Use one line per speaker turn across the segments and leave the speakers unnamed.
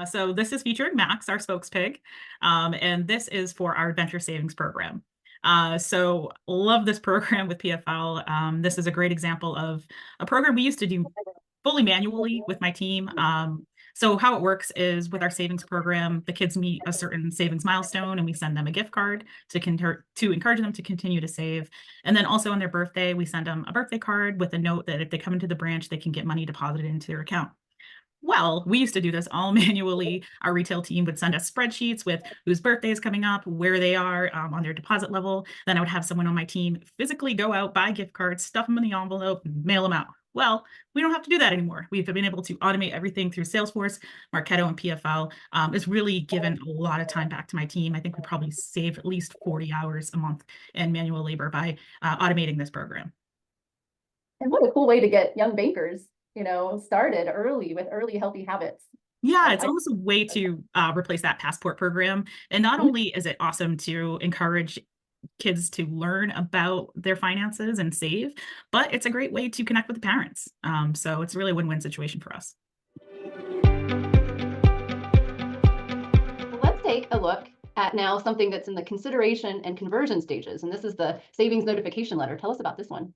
So this is featuring Max, our spokespig, and this is for our Adventure Savings Program. So love this program with PFL. This is a great example of a program we used to do fully manually with my team. So how it works is with our savings program, the kids meet a certain savings milestone and we send them a gift card to encourage them to continue to save. And then also on their birthday, we send them a birthday card with a note that if they come into the branch, they can get money deposited into their account. Well, we used to do this all manually. Our retail team would send us spreadsheets with whose birthday is coming up, where they are on their deposit level. Then I would have someone on my team physically go out, buy gift cards, stuff them in the envelope, mail them out. Well, we don't have to do that anymore. We've been able to automate everything through Salesforce, Marketo, and PFL. It's really given a lot of time back to my team. I think we probably save at least 40 hours a month in manual labor by automating this program.
And what a cool way to get young bankers, started early with early healthy habits.
Yeah, it's almost a way to replace that passport program. And not only is it awesome to encourage kids to learn about their finances and save, but it's a great way to connect with the parents. So it's really a win-win situation for us.
Let's take a look at now something that's in the consideration and conversion stages. And this is the savings notification letter. Tell us about this one.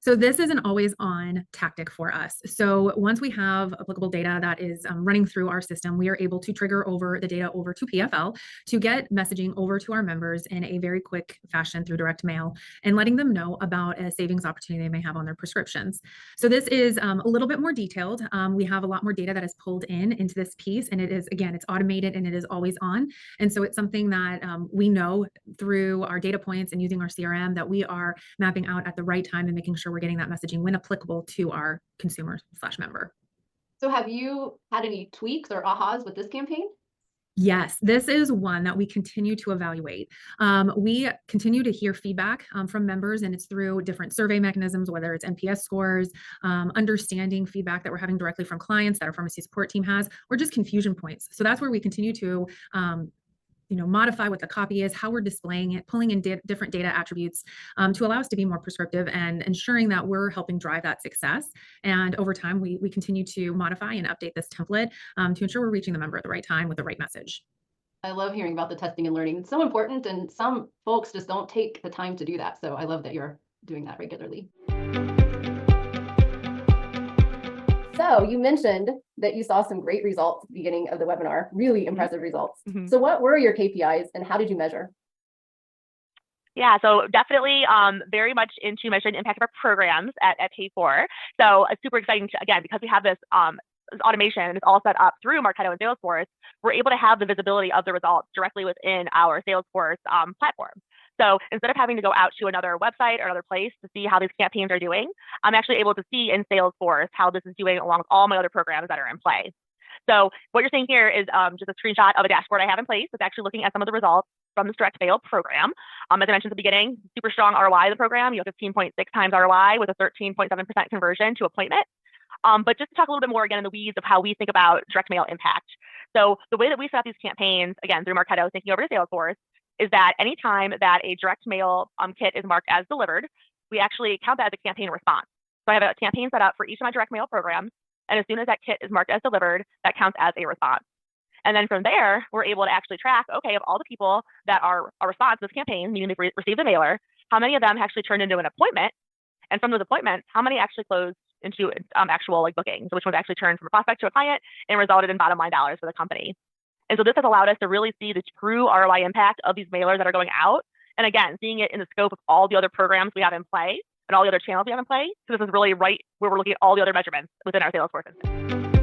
So this is an always on tactic for us. So once we have applicable data that is running through our system, we are able to trigger over the data over to PFL to get messaging over to our members in a very quick fashion through direct mail and letting them know about a savings opportunity they may have on their prescriptions. So this is a little bit more detailed. We have a lot more data that is pulled into this piece, and it is, again, it's automated and it is always on. And so it's something that we know through our data points and using our CRM that we are mapping out at the right time and making sure we're getting that messaging when applicable to our consumer/member.
So have you had any tweaks or ahas with this campaign?
Yes, this is one that we continue to evaluate. We continue to hear feedback from members, and it's through different survey mechanisms, whether it's NPS scores, understanding feedback that we're having directly from clients that our pharmacy support team has, or just confusion points. So that's where we continue to modify what the copy is, how we're displaying it, pulling in different data attributes to allow us to be more prescriptive and ensuring that we're helping drive that success. And over time, we continue to modify and update this template to ensure we're reaching the member at the right time with the right message.
I love hearing about the testing and learning. It's so important, and some folks just don't take the time to do that. So I love that you're doing that regularly. So you mentioned that you saw some great results at the beginning of the webinar, really impressive results. So what were your KPIs and how did you measure?
Yeah, so definitely very much into measuring the impact of our programs at Paycor. So it's super exciting to, again, because we have this automation and it's all set up through Marketo and Salesforce, we're able to have the visibility of the results directly within our Salesforce platform. So instead of having to go out to another website or another place to see how these campaigns are doing, I'm actually able to see in Salesforce how this is doing along with all my other programs that are in play. So what you're seeing here is just a screenshot of a dashboard I have in place. It's actually looking at some of the results from this direct mail program. As I mentioned at the beginning, super strong ROI of the program. You have 15.6 times ROI with a 13.7% conversion to appointment. But just to talk a little bit more again in the weeds of how we think about direct mail impact. So the way that we set up these campaigns, again, through Marketo, thinking over to Salesforce, is that anytime that a direct mail kit is marked as delivered, we actually count that as a campaign response. So I have a campaign set up for each of my direct mail programs. And as soon as that kit is marked as delivered, that counts as a response. And then from there, we're able to actually track, okay, of all the people that are a response to this campaign, meaning they've received the mailer, how many of them actually turned into an appointment? And from those appointments, how many actually closed into actual bookings? So which ones actually turned from a prospect to a client and resulted in bottom line dollars for the company? And so this has allowed us to really see the true ROI impact of these mailers that are going out. And again, seeing it in the scope of all the other programs we have in play and all the other channels we have in play. So this is really right where we're looking at all the other measurements within our Salesforce instance.